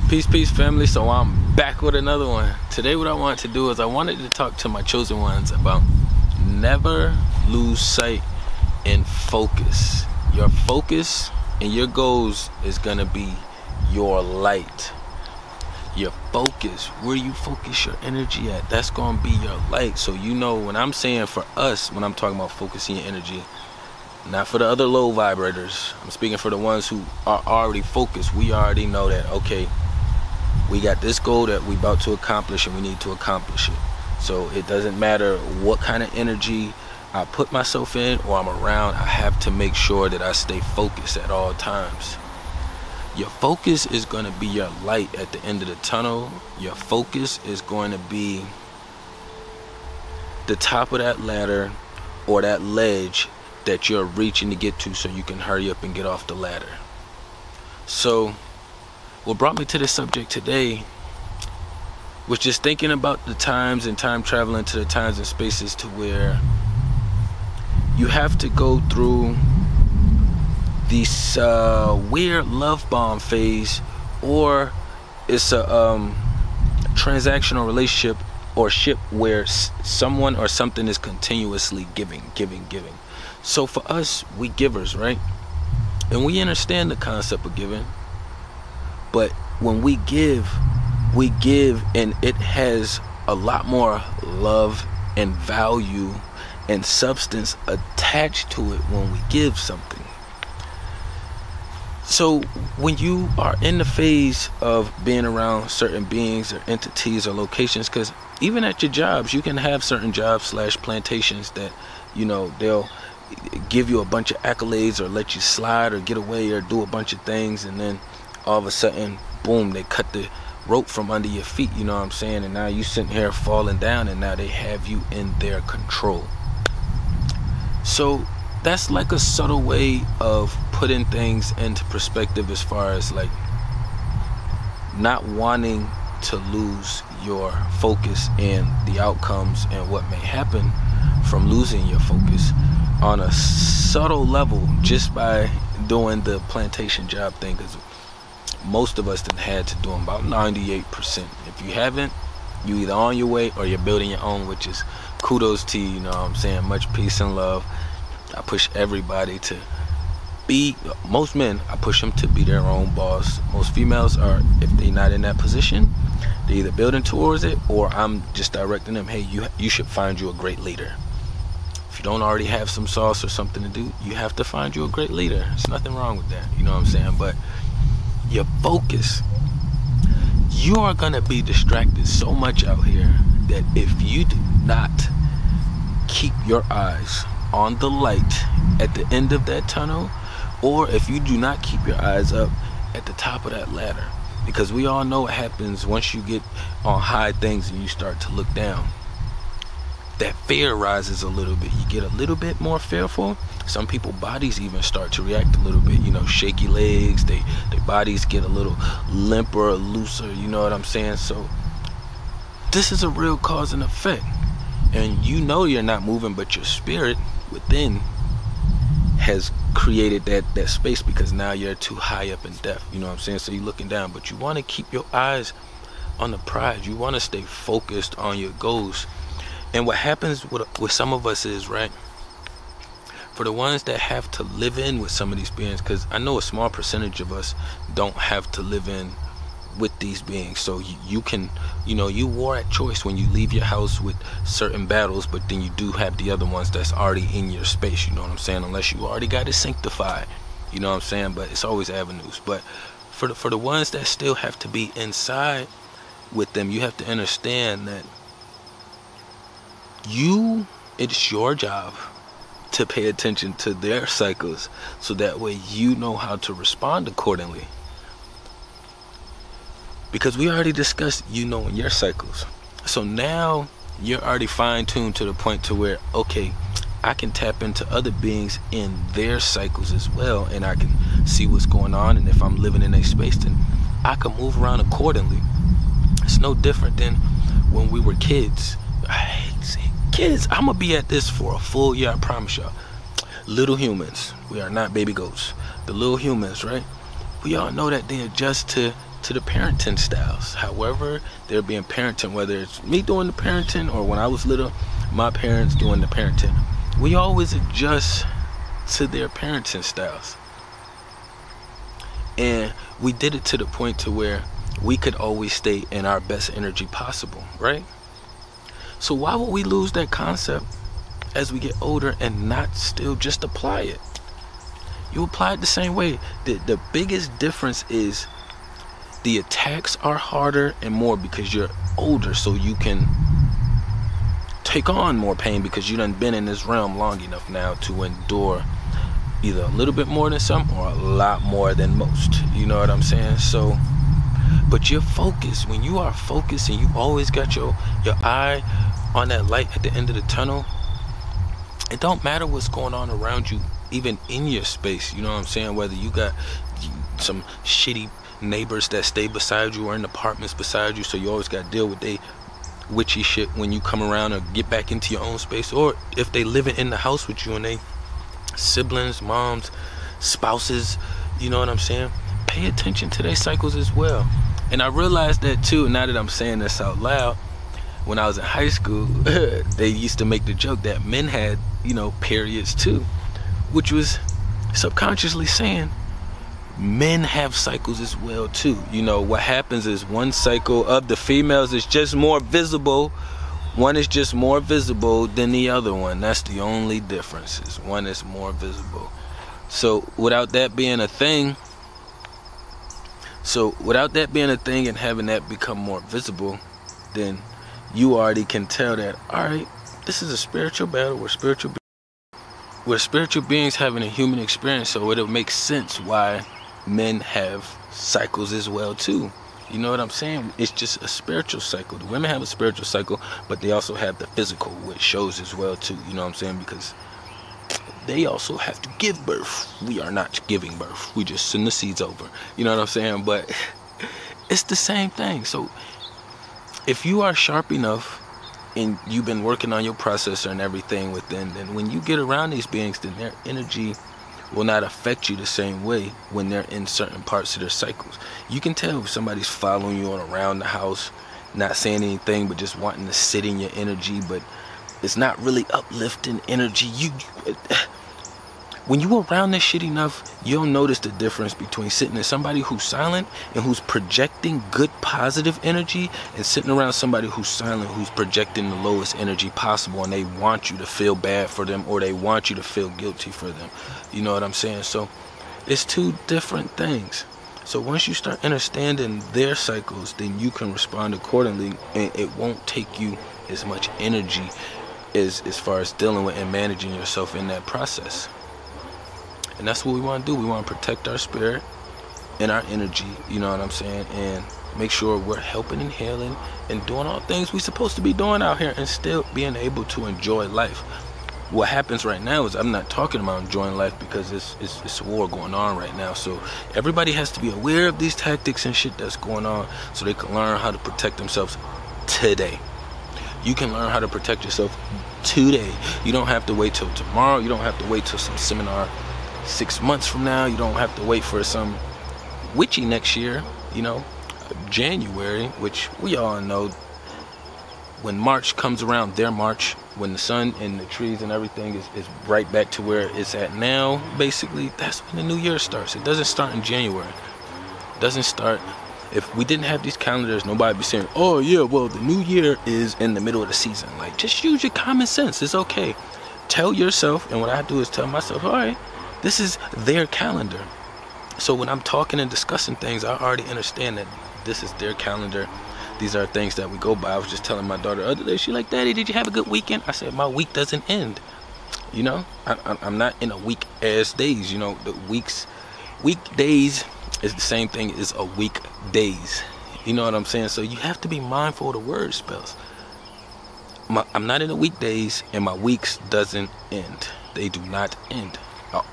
Peace family. So I'm back with another one. Today what I wanted to do is I wanted to talk to my chosen ones about never lose sight and focus. Your focus and your goals is gonna be your light. Your focus, where you focus your energy at, that's gonna be your light. So you know, when I'm saying for us, when I'm talking about focusing your energy, not for the other low vibrators, I'm speaking for the ones who are already focused. We already know that, okay, we got this goal that we about to accomplish and we need to accomplish it. So it doesn't matter what kind of energy I put myself in or I'm around, I have to make sure that I stay focused at all times. Your focus is going to be your light at the end of the tunnel. Your focus is going to be the top of that ladder or that ledge that you're reaching to get to, so you can hurry up and get off the ladder. So what brought me to this subject today was just thinking about the times and time traveling to the times and spaces to where you have to go through this weird love bomb phase, or it's a transactional relationship or ship where someone or something is continuously giving. So for us, we givers, right? And we understand the concept of giving. But when we give and it has a lot more love and value and substance attached to it when we give something. So when you are in the phase of being around certain beings or entities or locations, because even at your jobs, you can have certain jobs / plantations that, you know, they'll give you a bunch of accolades or let you slide or get away or do a bunch of things, and then all of a sudden, boom, they cut the rope from under your feet, you know what I'm saying? And now you sitting here falling down, and now they have you in their control. So that's like a subtle way of putting things into perspective, as far as like not wanting to lose your focus and the outcomes and what may happen from losing your focus on a subtle level just by doing the plantation job thing, because most of us done had to do them, about 98%. If you haven't, you either on your way or you're building your own, which is kudos to you, you know what I'm saying? Much peace and love. I push everybody to be, most men, I push them to be their own boss. Most females are, if they're not in that position, they're either building towards it or I'm just directing them, hey, you should find you a great leader. If you don't already have some sauce or something to do, you have to find you a great leader. There's nothing wrong with that, you know what I'm saying? But your focus, you are going to be distracted so much out here that if you do not keep your eyes on the light at the end of that tunnel, or if you do not keep your eyes up at the top of that ladder, because we all know what happens once you get on high things and you start to look down. That fear rises a little bit. You get a little bit more fearful. Some people's bodies even start to react a little bit, you know, shaky legs, their bodies get a little limper or looser, you know what I'm saying? So this is a real cause and effect. And you know you're not moving, but your spirit within has created that space, because now you're too high up in depth, you know what I'm saying? So you're looking down, but you want to keep your eyes on the prize. You want to stay focused on your goals. And what happens with some of us is, right, for the ones that have to live in with some of these beings, because I know a small percentage of us don't have to live in with these beings. So you can, you know, you war at choice when you leave your house with certain battles, but then you do have the other ones that's already in your space, you know what I'm saying? Unless you already got it sanctified, you know what I'm saying? But it's always avenues. But for the ones that still have to be inside with them, you have to understand that it's your job to pay attention to their cycles, so that way you know how to respond accordingly. Because we already discussed you knowing your cycles. So now you're already fine-tuned to the point to where, okay, I can tap into other beings in their cycles as well, and I can see what's going on, and if I'm living in a space, then I can move around accordingly. It's no different than when we were kids. I hate saying kids. I'm gonna be at this for a full year, I promise y'all. Little humans, we are not baby goats. The little humans, right? We all know that they adjust to to the parenting styles. However they're being parenting, whether it's me doing the parenting or when I was little, my parents doing the parenting. We always adjust to their parenting styles. And we did it to the point to where we could always stay in our best energy possible, right? So why would we lose that concept as we get older and not still just apply it? You apply it the same way. The biggest difference is the attacks are harder and more because you're older, so you can take on more pain because you done been in this realm long enough now to endure either a little bit more than some or a lot more than most. You know what I'm saying? So, but you're focused. When you are focused and you always got your eye on that light at the end of the tunnel, it don't matter what's going on around you, even in your space. You know what I'm saying? Whether you got some shitty neighbors that stay beside you or in apartments beside you, so you always got to deal with they witchy shit when you come around or get back into your own space, or if they living in the house with you and they siblings, moms, spouses, you know what I'm saying? Pay attention to their cycles as well. And I realized that too, now that I'm saying this out loud. When I was in high school, they used to make the joke that men had, you know, periods too, which was subconsciously saying men have cycles as well too. You know, what happens is one cycle of the females is just more visible. One is just more visible than the other one. That's the only difference, is one is more visible. So without that being a thing, and having that become more visible, then you already can tell that, all right, this is a spiritual battle. We're spiritual beings having a human experience, so it'll make sense why men have cycles as well too. You know what I'm saying? It's just a spiritual cycle. The women have a spiritual cycle, but they also have the physical, which shows as well too. You know what I'm saying? Because they also have to give birth. We are not giving birth. We just send the seeds over. You know what I'm saying? But it's the same thing. So if you are sharp enough and you've been working on your processor and everything within, then when you get around these beings, then their energy will not affect you the same way when they're in certain parts of their cycles. You can tell if somebody's following you around the house, not saying anything, but just wanting to sit in your energy, but it's not really uplifting energy. When you around this shit enough, you'll notice the difference between sitting in somebody who's silent and who's projecting good positive energy, and sitting around somebody who's silent, who's projecting the lowest energy possible, and they want you to feel bad for them or they want you to feel guilty for them. You know what I'm saying? So it's two different things. So once you start understanding their cycles, then you can respond accordingly, and it won't take you as much energy as far as dealing with and managing yourself in that process. And that's what we want to do. We want to protect our spirit and our energy, you know what I'm saying, and make sure we're helping and healing and doing all things we're supposed to be doing out here, and still being able to enjoy life. What happens right now is I'm not talking about enjoying life because it's a war going on right now. So everybody has to be aware of these tactics and shit that's going on so they can learn how to protect themselves today. You can learn how to protect yourself today. You don't have to wait till tomorrow. You don't have to wait till some seminar 6 months from now. You don't have to wait for some witchy next year, you know, January, which we all know when March comes around, their March, when the sun and the trees and everything is right back to where it's at now, basically, that's when the new year starts. It doesn't start in January. It doesn't start. If we didn't have these calendars, nobody would be saying, oh yeah, well, the new year is in the middle of the season. Like, just use your common sense. It's okay. Tell yourself, and what I do is tell myself, all right, this is their calendar. So when I'm talking and discussing things, I already understand that this is their calendar. These are things that we go by. I was just telling my daughter the other day, she's like, Daddy, did you have a good weekend? I said, my week doesn't end. You know, I'm not in a week as days. You know, the weekdays is the same thing as a weekdays. You know what I'm saying? So you have to be mindful of the word spells. I'm not in the weekdays, and my weeks doesn't end. They do not end.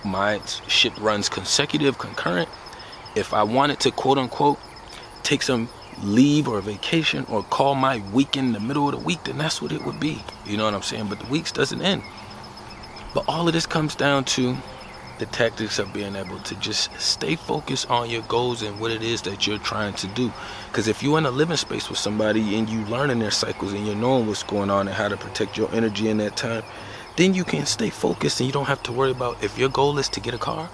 My shit runs consecutive, concurrent. If I wanted to, quote unquote, take some leave or vacation or call my weekend in the middle of the week, then that's what it would be. You know what I'm saying? But the weeks doesn't end. But all of this comes down to the tactics of being able to just stay focused on your goals and what it is that you're trying to do. Because if you're in a living space with somebody and you learning their cycles and you're knowing what's going on and how to protect your energy in that time, then you can stay focused and you don't have to worry about, if your goal is to get a car,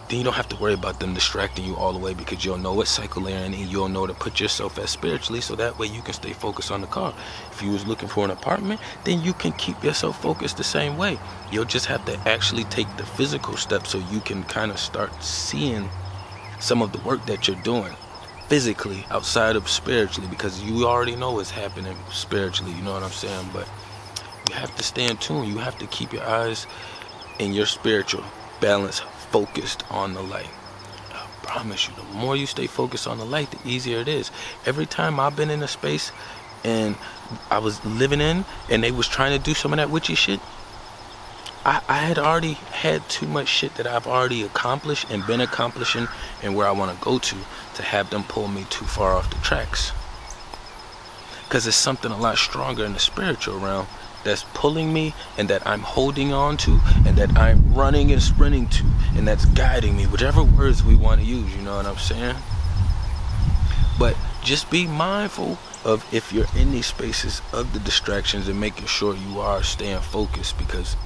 then you don't have to worry about them distracting you all the way, because you'll know what cycle they're in and you'll know to put yourself at spiritually, so that way you can stay focused on the car. If you was looking for an apartment, then you can keep yourself focused the same way. You'll just have to actually take the physical steps so you can kind of start seeing some of the work that you're doing physically outside of spiritually, because you already know what's happening spiritually, you know what I'm saying? But you have to stay in tune. You have to keep your eyes and your spiritual balance focused on the light. I promise you, the more you stay focused on the light, the easier it is. Every time I've been in a space and I was living in and they was trying to do some of that witchy shit, I had already had too much shit that I've already accomplished and been accomplishing and where I want to go to have them pull me too far off the tracks. Because it's something a lot stronger in the spiritual realm that's pulling me and that I'm holding on to and that I'm running and sprinting to and that's guiding me, whichever words we want to use, you know what I'm saying? But just be mindful of, if you're in these spaces, of the distractions and making sure you are staying focused, because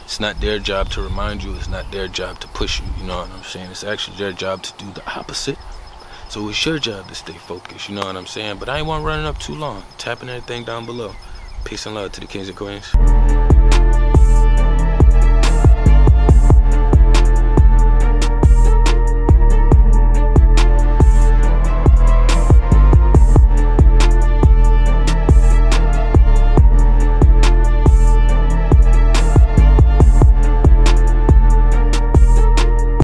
it's not their job to remind you, it's not their job to push you, you know what I'm saying? It's actually their job to do the opposite. So it's your job to stay focused, you know what I'm saying? But I ain't want running up too long. Tapping everything down below. Peace and love to the kings and queens.